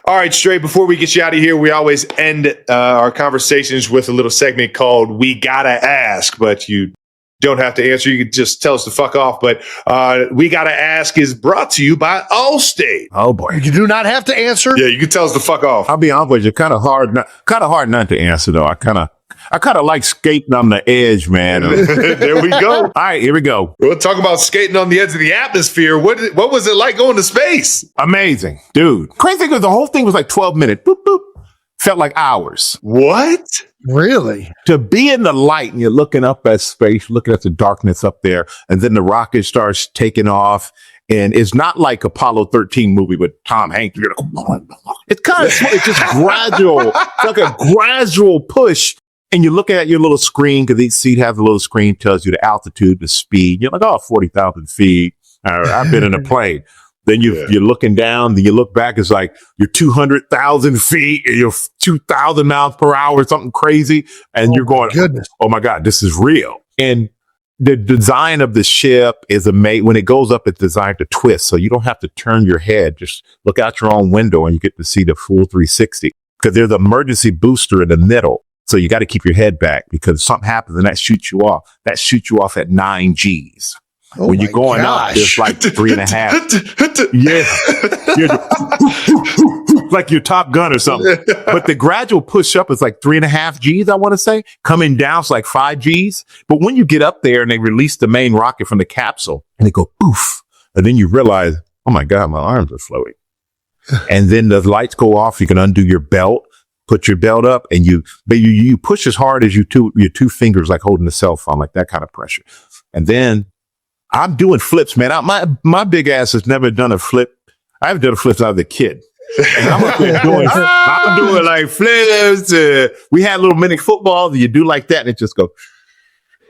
All right, Stray, before we get you out of here, we always end our conversations with a little segment called We Gotta Ask, but you don't have to answer. You can just tell us to fuck off. But We Gotta Ask is brought to you by Allstate. Oh, boy. You do not have to answer. Yeah, you can tell us to fuck off. I'll be honest with you, kind of hard not to answer, though. I kind of like skating on the edge, man. There we go. All right, here we go. We'll talk about skating on the edge of the atmosphere. What was it like going to space? Amazing, dude. Crazy thing is the whole thing was like 12 minutes. Boop, boop. Felt like hours. What? Really? To be in the light and you're looking up at space, looking at the darkness up there, and then the rocket starts taking off. And it's not like Apollo 13 movie with Tom Hanks. It's kind of, it's just gradual. It's like a gradual push. And you look at your little screen, because each seat has a little screen, tells you the altitude, the speed. You're like, oh, 40,000 feet. I've been in a plane. Then you're looking down, then you look back, it's like you're 200,000 feet, and you're 2,000 miles per hour, something crazy. And you're going, goodness. Oh my God, this is real. And the design of the ship is amazing. When it goes up, it's designed to twist. So you don't have to turn your head. Just look out your own window and you get to see the full 360. Because there's an emergency booster in the middle. So you got to keep your head back because if something happens and that shoots you off. That shoots you off at 9 Gs. Oh when you're going up, it's like 3.5. Yeah. Like your Top Gun or something. But the gradual push up is like 3.5 Gs, I want to say. Coming down, it's like 5 Gs. But when you get up there and they release the main rocket from the capsule and they go poof, and then you realize, oh my God, my arms are floating. And then the lights go off. You can undo your belt. Put your belt up and you push as hard as your two fingers, like holding a cell phone, like that kind of pressure. And then I'm doing flips, man. My big ass has never done a flip. I haven't done a flip since I was a kid. And I'm doing like flips. We had little mini footballs and you do like that and it just goes.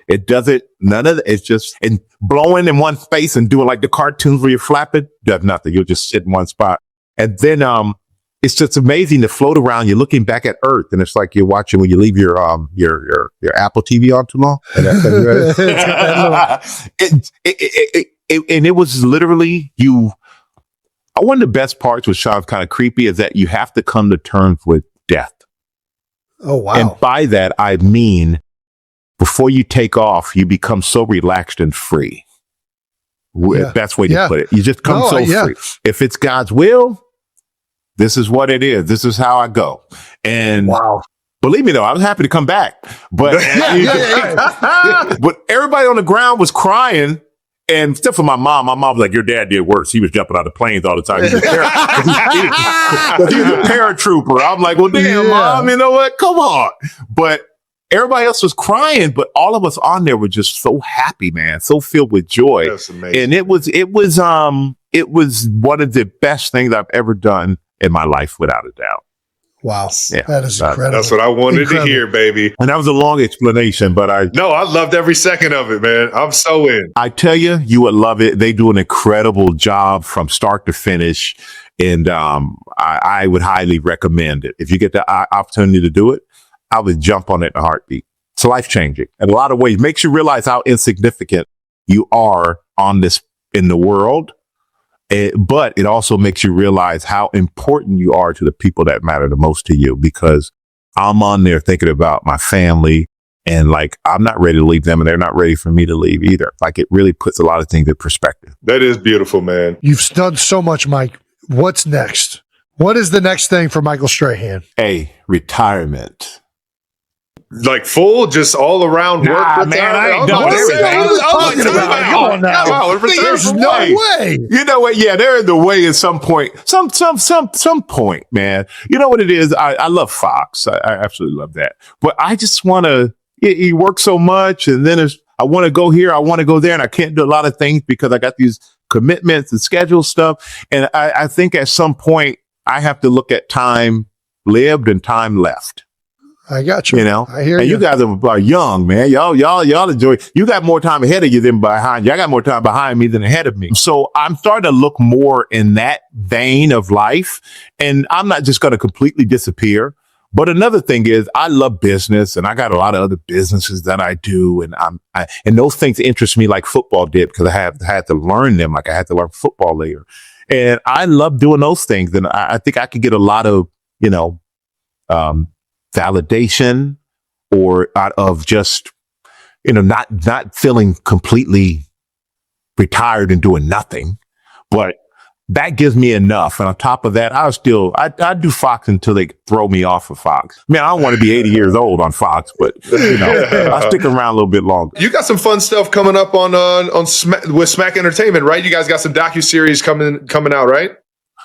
It doesn't, none of it. It's just, and blowing in one space and doing like the cartoons where you're flapping, does nothing. You'll just sit in one spot. And then, it's just amazing to float around. You're looking back at Earth, and it's like you're watching when you leave your Apple TV on too long. And it was literally you. One of the best parts, which sounds kind of creepy, is that you have to come to terms with death. Oh wow! And by that I mean, before you take off, you become so relaxed and free. Yeah. Best way to put it. You just come free. If it's God's will. This is what it is. This is how I go. And believe me, though, I was happy to come back. But but everybody on the ground was crying. And except for my mom was like, your dad did worse. He was jumping out of planes all the time. He's a paratrooper. I'm like, well, damn, Mom, you know what? Come on. But everybody else was crying. But all of us on there were just so happy, man. So filled with joy. That's amazing. And it was one of the best things I've ever done in my life, without a doubt. Wow. Yeah. That is incredible. That's what I wanted to hear, baby. And that was a long explanation, but I loved every second of it, man. I'm so in. I tell you, you would love it. They do an incredible job from start to finish. And I would highly recommend it. If you get the opportunity to do it, I would jump on it in a heartbeat. It's life-changing in a lot of ways. Makes you realize how insignificant you are on this in the world. But it also makes you realize how important you are to the people that matter the most to you, because I'm on there thinking about my family and like, I'm not ready to leave them and they're not ready for me to leave either. Like it really puts a lot of things in perspective. That is beautiful, man. You've done so much, Mike. What's next? What is the next thing for Michael Strahan? Retirement. Like full, just all around work. Man, I ain't done everything. There's no way. You know what? Yeah, they're in the way at some point. Some point, man. You know what it is? I love Fox. I absolutely love that. But I just want to. He works so much, and then I want to go here, I want to go there, and I can't do a lot of things because I got these commitments and schedule stuff. And I think at some point I have to look at time lived and time left. I got you. You know, I hear and you guys are young, man. Y'all enjoy. You got more time ahead of you than behind you. I got more time behind me than ahead of me. So I'm starting to look more in that vein of life, and I'm not just going to completely disappear. But another thing is, I love business, and I got a lot of other businesses that I do, and and those things interest me like football did because I had to learn them, like I had to learn football later. And I love doing those things. And I think I could get a lot of, validation or out of just, not feeling completely retired and doing nothing. But that gives me enough. And on top of that, I do Fox until they throw me off of Fox. Man, I don't want to be 80 years old on Fox, but I'll stick around a little bit longer. You got some fun stuff coming up on with Smack Entertainment, right? You guys got some docuseries coming out, right?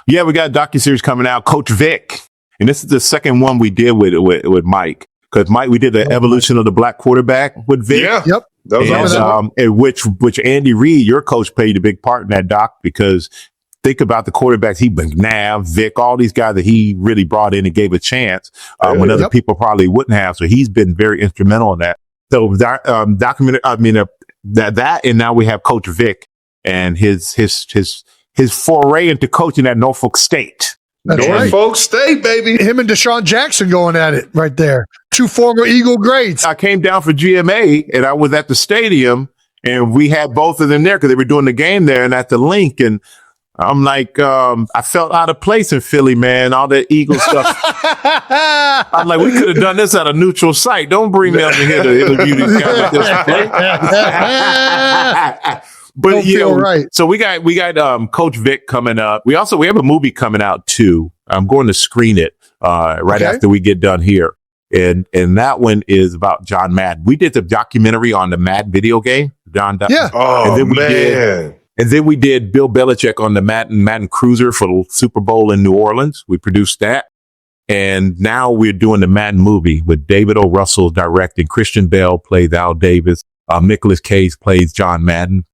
Yeah, we got a docuseries coming out, Coach Vic. And this is the second one we did with Mike. Because Mike, we did the evolution of the black quarterback with Vic. Yeah. Yep. And which Andy Reid, your coach, played a big part in that doc, because think about the quarterbacks. McNabb, Vic, all these guys that he really brought in and gave a chance when other people probably wouldn't have. So he's been very instrumental in that. So documented. That, and now we have Coach Vic and his foray into coaching at Norfolk State. That's Norfolk State, baby. Him and Deshaun Jackson going at it right there. Two former Eagle greats. I came down for GMA and I was at the stadium and we had both of them there because they were doing the game there and at the link. And I'm like, I felt out of place in Philly, man. All that Eagle stuff. I'm like, we could have done this at a neutral site. Don't bring me up in here to interview these guys at this point. But don't feel right. So we got Coach Vic coming up. We have a movie coming out too. I'm going to screen it right after we get done here. And that one is about John Madden. We did the documentary on the Madden video game. Yeah. Oh, man. And then we did Bill Belichick on the Madden Cruiser for the Super Bowl in New Orleans. We produced that. And now we're doing the Madden movie with David O. Russell directing. Christian Bale plays Al Davis. Nicolas Cage plays John Madden.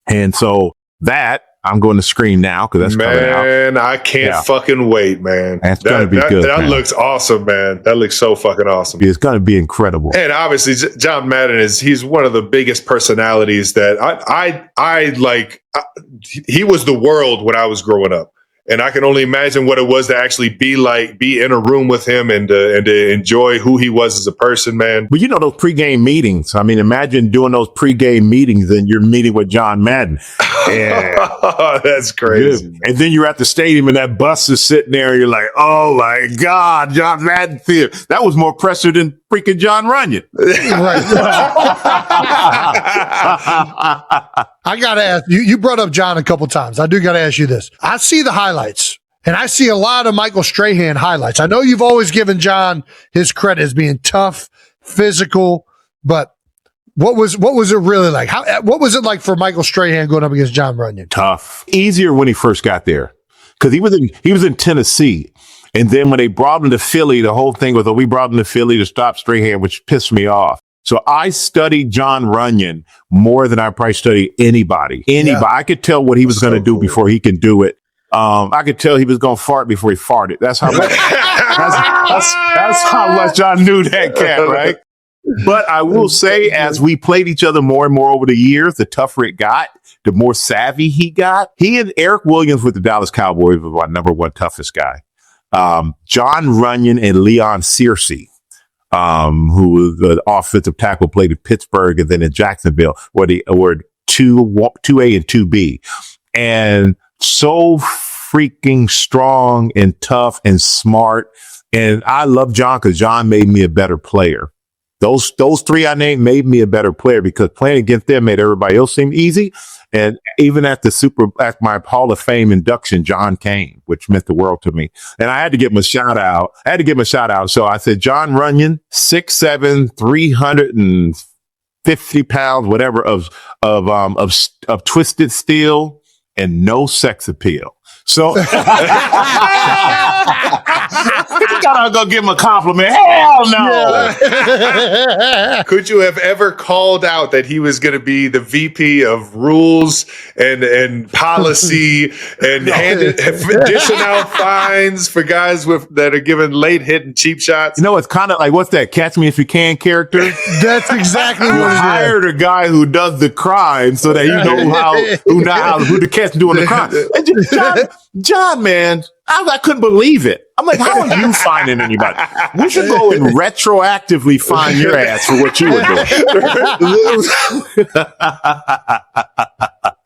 And so that I'm going to screen now because that's coming out. Man, I can't fucking wait, man. That's going to be good. That looks awesome, man. That looks so fucking awesome. It's going to be incredible. And obviously, John Madden he's one of the biggest personalities that I like. He was the world when I was growing up. And I can only imagine what it was to actually be in a room with him and to enjoy who he was as a person, man. But those pregame meetings. I mean, imagine doing those pregame meetings and you're meeting with John Madden. Yeah. That's crazy. Yeah. And then you're at the stadium and that bus is sitting there and you're like, oh my God, John Madden Theater. That was more pressure than freaking John Runyon. Right. I got to ask you brought up John a couple times. I do got to ask you this. I see the highlights and I see a lot of Michael Strahan highlights. I know you've always given John his credit as being tough, physical, but what was it really like? What was it like for Michael Strahan going up against John Runyon? Tough. Easier when he first got there because he was in Tennessee. And then when they brought him to Philly, the whole thing was, we brought him to Philly to stop Strahan, which pissed me off. So I studied John Runyon more than I probably studied anybody. Yeah. I could tell what he was going to do before he can do it. I could tell he was going to fart before he farted. That's how much, that's how much I knew that cat, right? But I will say, as we played each other more and more over the years, the tougher it got, the more savvy he got. He and Eric Williams with the Dallas Cowboys was my number one toughest guy. John Runyon and Leon Searcy, who was the offensive tackle, played in Pittsburgh and then in Jacksonville, where they were 2A and 2B. And so freaking strong and tough and smart. And I love John because John made me a better player. Those three I named made me a better player because playing against them made everybody else seem easy. And even at my Hall of Fame induction, John came, which meant the world to me. And I had to give him a shout out. So I said, John Runyon, 6'7", 350 pounds, whatever, of twisted steel and no sex appeal. So I thought I was going to give him a compliment. Hell no. Yeah. Could you have ever called out that he was going to be the VP of rules and policy and dishing out fines for guys that are giving late hit and cheap shots? It's kind of like, what's that, Catch Me If You Can character? That's exactly what it is. Hired a guy who does the crime so that you know who to catch doing the crime. John, man, I couldn't believe it. I'm like, how are you finding anybody? We should go and retroactively find your ass for what you were doing.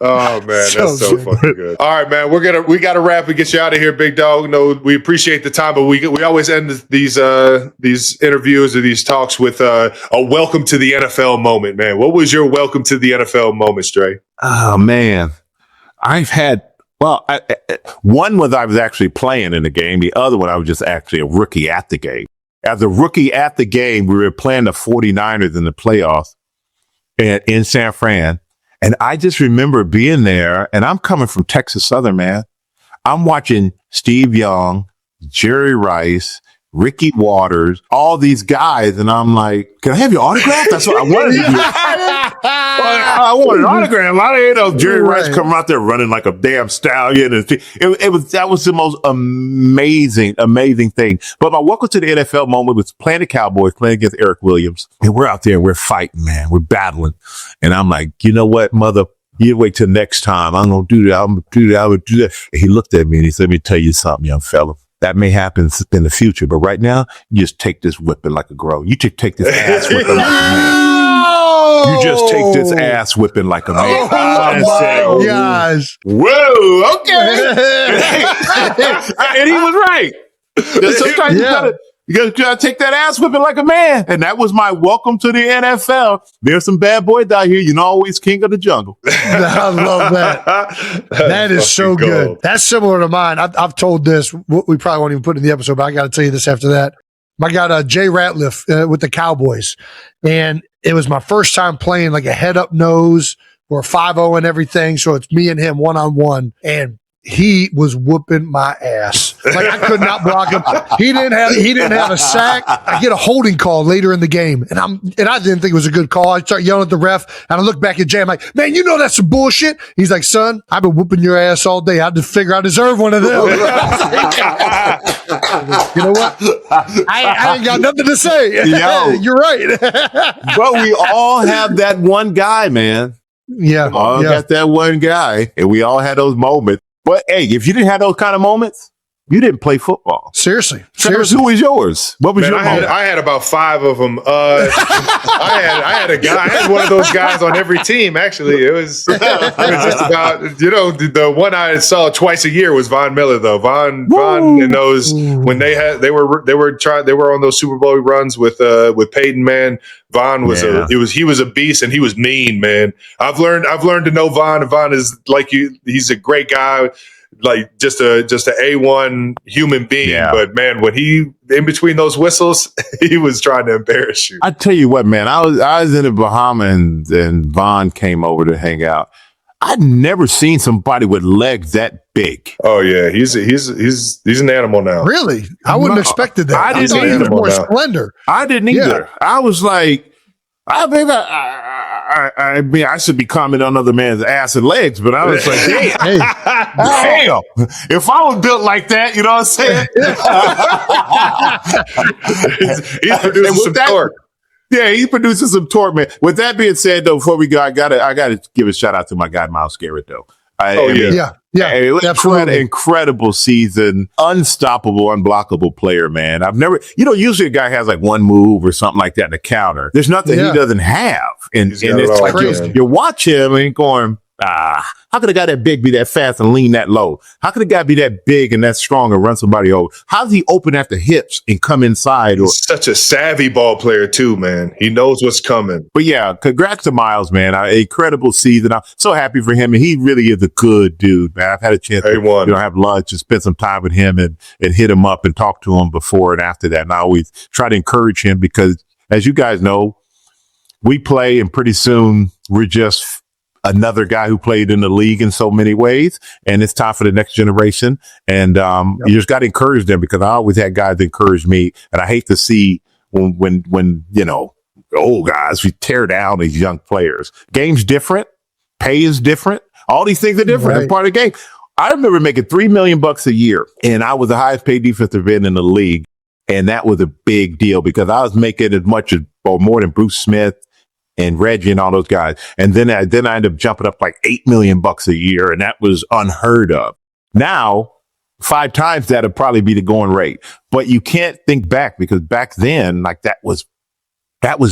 Oh man, that's so fucking good. All right, man, we gotta wrap and get you out of here, big dog. No, we appreciate the time, but we always end these interviews or these talks with a welcome to the NFL moment, man. What was your welcome to the NFL moment, Stray? Oh man, I've had. Well, one was I was actually playing in the game. The other one, I was just actually a rookie at the game. As a rookie at the game, we were playing the 49ers in the playoffs in San Fran. And I just remember being there, and I'm coming from Texas Southern, man. I'm watching Steve Young, Jerry Rice, Ricky Waters, all these guys. And I'm like, can I have your autograph? That's what I wanted to do. I want an autograph. I didn't know Jerry Rice coming out there running like a damn stallion. And that was the most amazing thing. But my welcome to the NFL moment was playing the Cowboys, playing against Eric Williams. And we're out there and we're fighting, man. We're battling. And I'm like, you know what, mother? You wait till next time. I'm going to do that. I'm going to do that. I would do that. And he looked at me and he said, let me tell you something, young fella. That may happen in the future, but right now, you just take this whipping like a grown. You take this ass whipping like a man. You just take this ass whipping like a man. Oh my gosh. Whoa, okay. And he was right. Sometimes you gotta take that ass whipping like a man. And that was my welcome to the NFL. There's some bad boys out here. You know, always king of the jungle. I love that. That is so good. That's similar to mine. I've told this. We probably won't even put it in the episode, but I got to tell you this after that. I got Jay Ratliff with the Cowboys. And it was my first time playing like a head up nose. We're 5-0 and everything. So it's me and him one-on-one. And he was whooping my ass. Like I could not block him. He didn't have a sack. I get a holding call later in the game, and I didn't think it was a good call. I start yelling at the ref, and I look back at Jay. I'm like, man, you know that's some bullshit. He's like, son, I've been whooping your ass all day. I just figure I deserve one of them. You know what? I ain't got nothing to say. Yo, you're right. But we all have that one guy, man. Yeah, all got that one guy, and we all had those moments. But hey, if you didn't have those kind of moments, you didn't play football. Seriously. Who was yours? What was your moment? I had about 5 of them. I had a guy. I had one of those guys on every team. Actually, it was just about the one I saw twice a year was Von Miller though. Von and those when they were on those Super Bowl runs with Peyton, man. Von was he was a beast and he was mean, man. I've learned to know Von. And Von is like he's a great guy, like just a A1 human being. Yeah. But man, when he in between those whistles, he was trying to embarrass you. I tell you what, man, I was in the Bahamas and Von came over to hang out. I'd never seen somebody with legs that big. Oh yeah, he's an animal now. Really? I wouldn't have expected that. I didn't either. He was more slender. I didn't either. I was like, I mean, I should be commenting on other man's ass and legs, but I was like, damn. If I was built like that, you know what I'm saying? he's producing some torque. Yeah, he's producing some torque, man. With that being said, though, before we go, I gotta give a shout out to my guy Myles Garrett, though. Incredible season, unstoppable, unblockable player, man. I've never, usually a guy has like one move or something like that in the counter. There's nothing he doesn't have, and it's like you watch him and going, how could a guy that big be that fast and lean that low? How could a guy be that big and that strong and run somebody over? How does he open at the hips and come inside? He's such a savvy ball player too, man. He knows what's coming. But yeah, congrats to Myles, man. Incredible season. I'm so happy for him. And he really is a good dude, man. I've had a chance to have lunch and spend some time with him and hit him up and talk to him before and after that. And I always try to encourage him because, as you guys know, we play and pretty soon we're just another guy who played in the league in so many ways, and it's time for the next generation. And you just got to encourage them because I always had guys that encourage me, and I hate to see when old guys we tear down these young players. Game's different, pay is different, all these things are different. Right. It's part of the game. I remember making $3 million a year, and I was the highest paid defensive end in the league, and that was a big deal because I was making as much as or more than Bruce Smith and Reggie and all those guys. And then I ended up jumping up like $8 million a year. And that was unheard of. Now 5 times that'd probably be the going rate. But you can't think back, because back then, like that was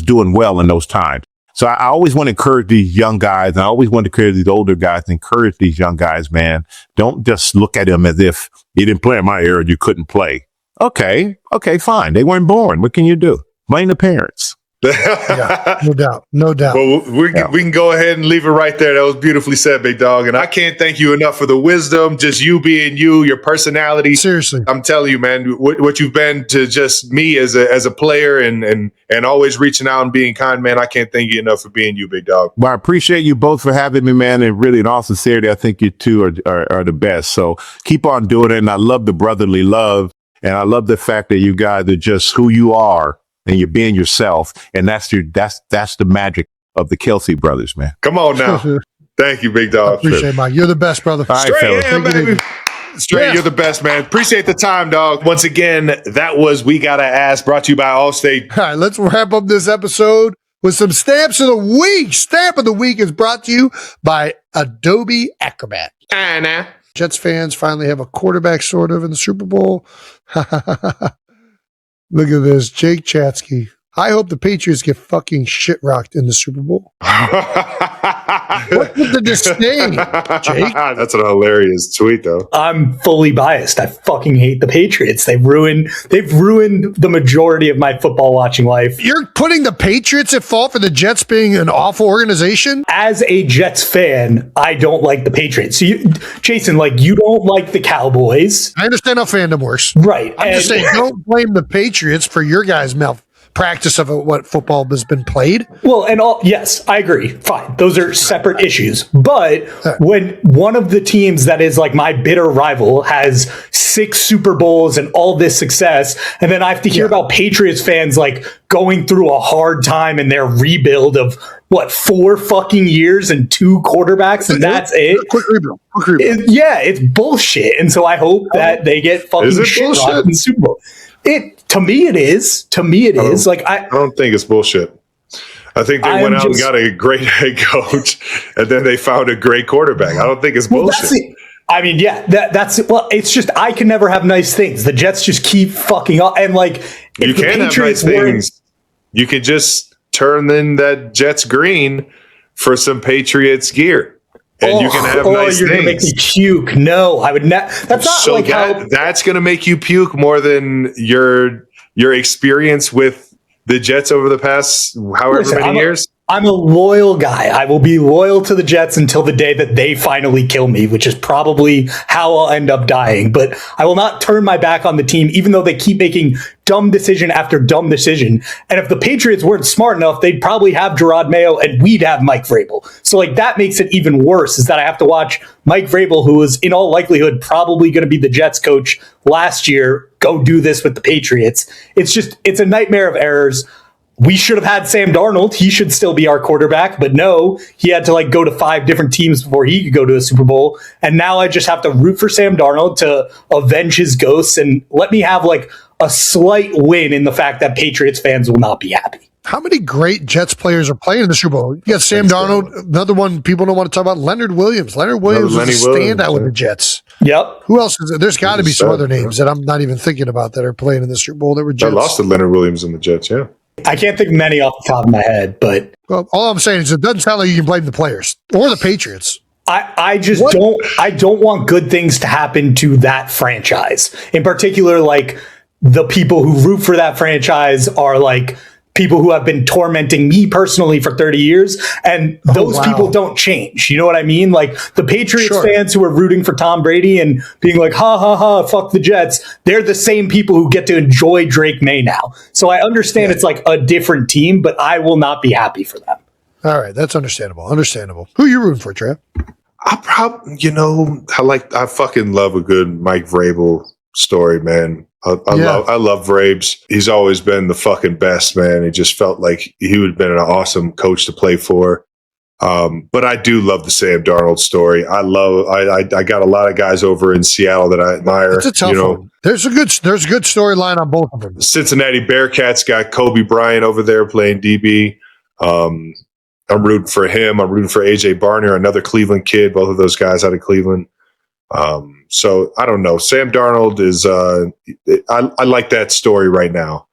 doing well in those times. So I always want to encourage these young guys. And I always want to encourage these older guys to encourage these young guys, man. Don't just look at them as if you didn't play in my era, you couldn't play. Okay, fine. They weren't born. What can you do? Blame the parents. Yeah, no doubt. Well, we can go ahead and leave it right there. That was beautifully said, big dog. And I can't thank you enough for the wisdom, just you being you, your personality. Seriously, I'm telling you, man, what you've been to just me as a player and always reaching out and being kind, man. I can't thank you enough for being you, big dog. Well, I appreciate you both for having me, man. And really, in all sincerity, I think you two are the best. So keep on doing it. And I love the brotherly love. And I love the fact that you guys are just who you are. And you're being yourself, and that's the magic of the Kelce brothers, man. Come on now. Thank you, big dog. Appreciate it, Mike. You're the best, brother. All right, Straight in, baby. Straight, Yeah. You're the best, man. Appreciate the time, dog. Once again, that was We Gotta Ask, brought to you by Allstate. All right, let's wrap up this episode with some stamps of the week. Stamp of the week is brought to you by Adobe Acrobat. Anna. Jets fans finally have a quarterback sort of in the Super Bowl. Look at this, Jake Chatsky. I hope the Patriots get fucking shit rocked in the Super Bowl. What was the disdain, Jake? That's an hilarious tweet, though. I'm fully biased. I fucking hate the Patriots. They've ruined the majority of my football watching life. You're putting the Patriots at fault for the Jets being an awful organization? As a Jets fan, I don't like the Patriots. So Jason, you don't like the Cowboys. I understand how fandom works. Right. I'm just saying, don't blame the Patriots for your guys' malpractice of what football has been played. Well, yes, I agree. Fine. Those are separate issues. But when one of the teams that is like my bitter rival has 6 Super Bowls and all this success, and then I have to hear about Patriots fans going through a hard time in their rebuild of 4 fucking years and 2 quarterbacks, and that's it. Quick rebuild. It's bullshit. And so I hope that they get fucking shit rocked in the Super Bowl. To me, it is. I don't think it's bullshit. I think they went out and got a great head coach, and then they found a great quarterback. I don't think it's bullshit. That's it. Well, it's just I can never have nice things. The Jets just keep fucking up, and you can't have nice things. You could just turn in that Jets green for some Patriots gear. And you can have nice you're things. Gonna make me puke. No, I would not. That's not so that's going to make you puke more than your experience with the Jets over the past however many years. I'm a loyal guy. I will be loyal to the Jets until the day that they finally kill me, which is probably how I'll end up dying. But I will not turn my back on the team, even though they keep making dumb decision after dumb decision. And if the Patriots weren't smart enough, they'd probably have Gerard Mayo and we'd have Mike Vrabel. So that makes it even worse, is that I have to watch Mike Vrabel, who was in all likelihood probably going to be the Jets coach last year, go do this with the Patriots. It's a nightmare of errors. We should have had Sam Darnold. He should still be our quarterback, but no, he had to go to 5 different teams before he could go to a Super Bowl. And now I just have to root for Sam Darnold to avenge his ghosts and let me have a slight win in the fact that Patriots fans will not be happy. How many great Jets players are playing in the Super Bowl? You got Sam Darnold, another one people don't want to talk about, Leonard Williams. Leonard Williams was a standout with the Jets. Yep. Who else is there? There's got to be some other names that I'm not even thinking about that are playing in the Super Bowl that were Jets. I lost to Leonard Williams in the Jets, yeah. I can't think of many off the top of my head, but Well, all I'm saying is it doesn't sound like you can blame the players or the Patriots. I just don't want good things to happen to that franchise. In particular, the people who root for that franchise are people who have been tormenting me personally for 30 years. And those people don't change. You know what I mean? The Patriots fans who are rooting for Tom Brady and being ha, ha, ha, fuck the Jets. They're the same people who get to enjoy Drake May now. So I understand it's a different team, but I will not be happy for them. All right. That's understandable. Who are you rooting for, Trev? I fucking love a good Mike Vrabel story, man. I love Vrabes. He's always been the fucking best, man. He just felt like he would have been an awesome coach to play for. But I do love the Sam Darnold story. I got a lot of guys over in Seattle that I admire. It's a tough one. There's a good storyline on both of them. Cincinnati Bearcats got Kobe Bryant over there playing DB. I'm rooting for him. I'm rooting for AJ Barner, another Cleveland kid. Both of those guys out of Cleveland. So I don't know. Sam Darnold is, I like that story right now.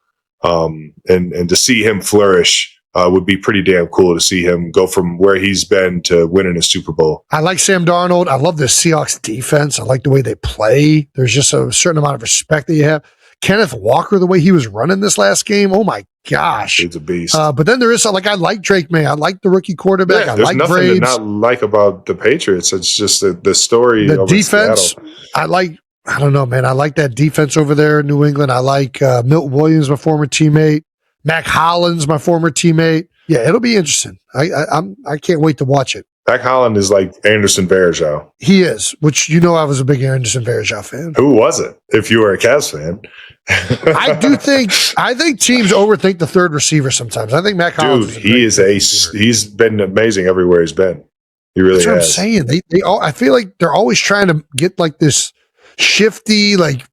And to see him flourish, would be pretty damn cool to see him go from where he's been to winning a Super Bowl. I like Sam Darnold. I love the Seahawks defense. I like the way they play. There's just a certain amount of respect that you have. Kenneth Walker, the way he was running this last game, oh my gosh. He's a beast. But then there is, I like Drake May. I like the rookie quarterback. Yeah, I there's like nothing Braves. to not like about the Patriots. It's just the story. The of defense, Seattle. I don't know, man. I like that defense over there in New England. I like Milton Williams, my former teammate. Mac Hollins, my former teammate. Yeah, it'll be interesting. I can't wait to watch it. Mac Holland is like Anderson Varejao. He is, which I was a big Anderson Varejao fan. Who wasn't? If you were a Cavs fan, I think teams overthink the third receiver sometimes. I think Mac Hollins. Dude, he's been amazing everywhere he's been. He really That's what has. I'm saying. They all, I feel like they're always trying to get like this shifty, like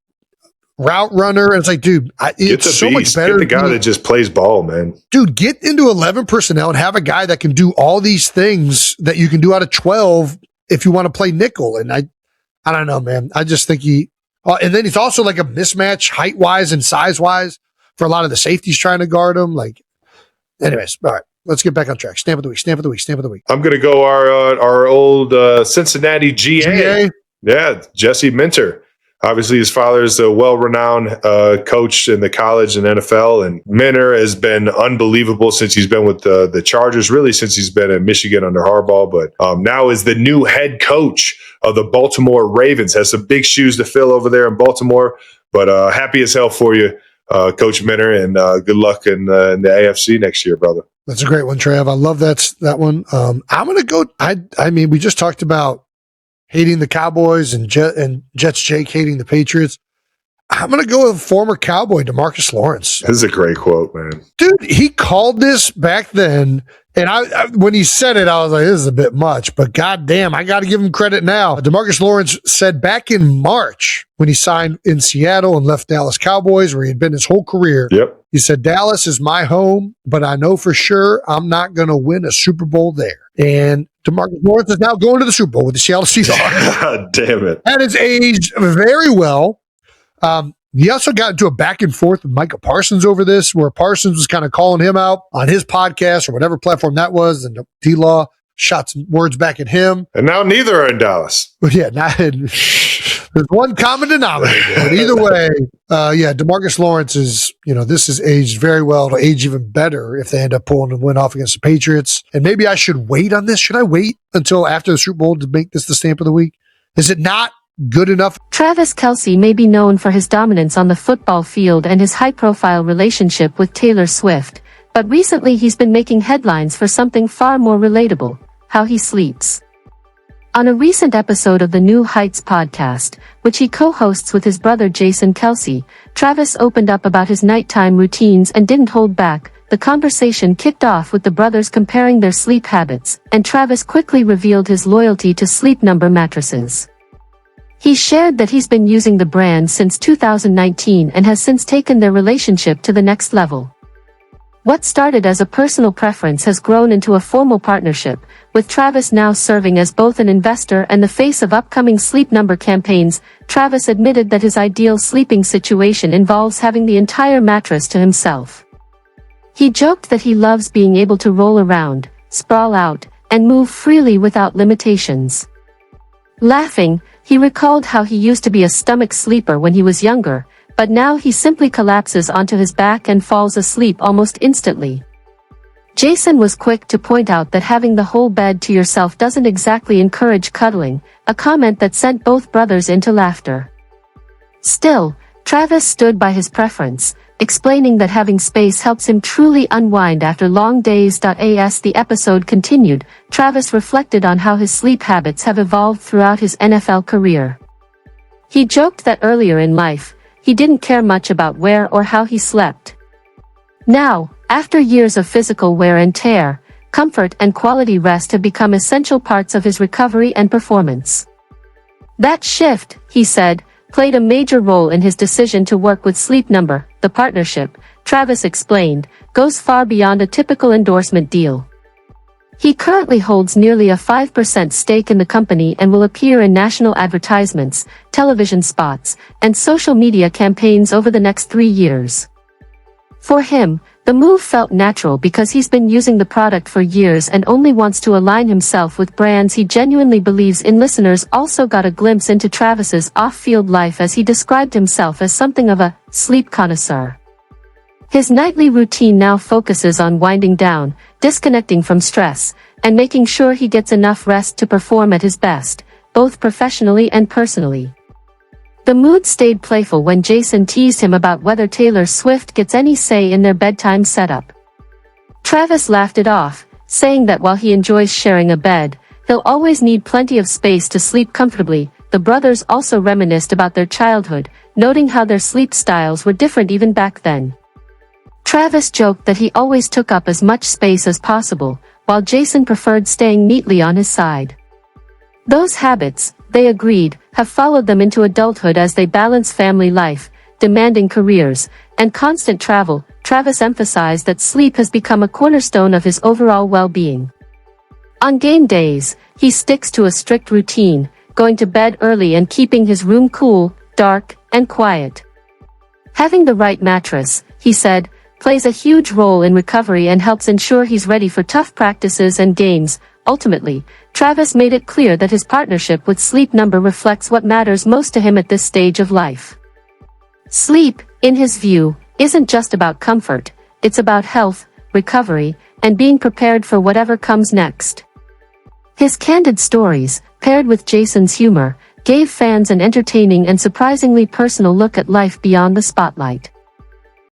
route runner. And it's like, dude, it's so much better. Get the guy that just plays ball, man. Dude, get into 11 personnel and have a guy that can do all these things that you can do out of 12 if you want to play nickel. And I don't know, man. I just think and then he's also like a mismatch height wise and size wise for a lot of the safeties trying to guard him. Like, anyways, all right, let's get back on track. Stamp of the week. I'm going to go our old Cincinnati GA. Yeah, Jesse Minter. Obviously, his father is a well-renowned coach in the college and NFL, and Minter has been unbelievable since he's been with the Chargers, really since he's been at Michigan under Harbaugh, but now is the new head coach of the Baltimore Ravens. Has some big shoes to fill over there in Baltimore, but happy as hell for you, Coach Minter, and good luck in the AFC next year, brother. That's a great one, Trav. I love that one. I'm going to go. I mean, we just talked about hating the Cowboys and Jets Jake hating the Patriots. I'm going to go with former Cowboy DeMarcus Lawrence. This is a great quote, man. Dude, he called this back then, and I when he said it, I was like, this is a bit much, but goddamn, I got to give him credit now. DeMarcus Lawrence said back in March when he signed in Seattle and left Dallas Cowboys, where he had been his whole career. Yep. He said, Dallas is my home, but I know for sure I'm not going to win a Super Bowl there. And DeMarcus Lawrence is now going to the Super Bowl with the Seattle Seahawks. God damn it. And has aged very well. He also got into a back and forth with Micah Parsons over this, where Parsons was kind of calling him out on his podcast or whatever platform that was, and D-Law shot some words back at him. And now neither are in Dallas. But yeah, there's one common denominator. But either way, DeMarcus Lawrence is, this has aged very well. It'll age even better if they end up pulling a win off against the Patriots. And maybe I should wait on this. Should I wait until after the Super Bowl to make this the stamp of the week? Is it not good enough? Travis Kelce may be known for his dominance on the football field and his high-profile relationship with Taylor Swift, but recently he's been making headlines for something far more relatable: how he sleeps. On a recent episode of the New Heights podcast, which he co-hosts with his brother Jason Kelce, Travis opened up about his nighttime routines and didn't hold back. The conversation kicked off with the brothers comparing their sleep habits, and Travis quickly revealed his loyalty to Sleep Number mattresses. He shared that he's been using the brand since 2019 and has since taken their relationship to the next level. What started as a personal preference has grown into a formal partnership, with Travis now serving as both an investor and the face of upcoming Sleep Number campaigns. Travis admitted that his ideal sleeping situation involves having the entire mattress to himself. He joked that he loves being able to roll around, sprawl out, and move freely without limitations. Laughing, he recalled how he used to be a stomach sleeper when he was younger, but now he simply collapses onto his back and falls asleep almost instantly. Jason was quick to point out that having the whole bed to yourself doesn't exactly encourage cuddling, a comment that sent both brothers into laughter. Still, Travis stood by his preference, explaining that having space helps him truly unwind after long days. As the episode continued, Travis reflected on how his sleep habits have evolved throughout his NFL career. He joked that earlier in life, he didn't care much about where or how he slept. Now, after years of physical wear and tear, comfort and quality rest have become essential parts of his recovery and performance. That shift, he said, played a major role in his decision to work with Sleep Number. The partnership, Travis explained, goes far beyond a typical endorsement deal. He currently holds nearly a 5% stake in the company and will appear in national advertisements, television spots, and social media campaigns over the next 3 years. For him, the move felt natural because he's been using the product for years and only wants to align himself with brands he genuinely believes in. Listeners also got a glimpse into Travis's off-field life as he described himself as something of a sleep connoisseur. His nightly routine now focuses on winding down, disconnecting from stress, and making sure he gets enough rest to perform at his best, both professionally and personally. The mood stayed playful when Jason teased him about whether Taylor Swift gets any say in their bedtime setup. Travis laughed it off, saying that while he enjoys sharing a bed, he'll always need plenty of space to sleep comfortably. The brothers also reminisced about their childhood, noting how their sleep styles were different even back then. Travis joked that he always took up as much space as possible, while Jason preferred staying neatly on his side. Those habits, they agreed, have followed them into adulthood as they balance family life, demanding careers, and constant travel. Travis emphasized that sleep has become a cornerstone of his overall well-being. On game days, he sticks to a strict routine, going to bed early and keeping his room cool, dark, and quiet. Having the right mattress, he said, plays a huge role in recovery and helps ensure he's ready for tough practices and games. Ultimately, Travis made it clear that his partnership with Sleep Number reflects what matters most to him at this stage of life. Sleep, in his view, isn't just about comfort, it's about health, recovery, and being prepared for whatever comes next. His candid stories, paired with Jason's humor, gave fans an entertaining and surprisingly personal look at life beyond the spotlight.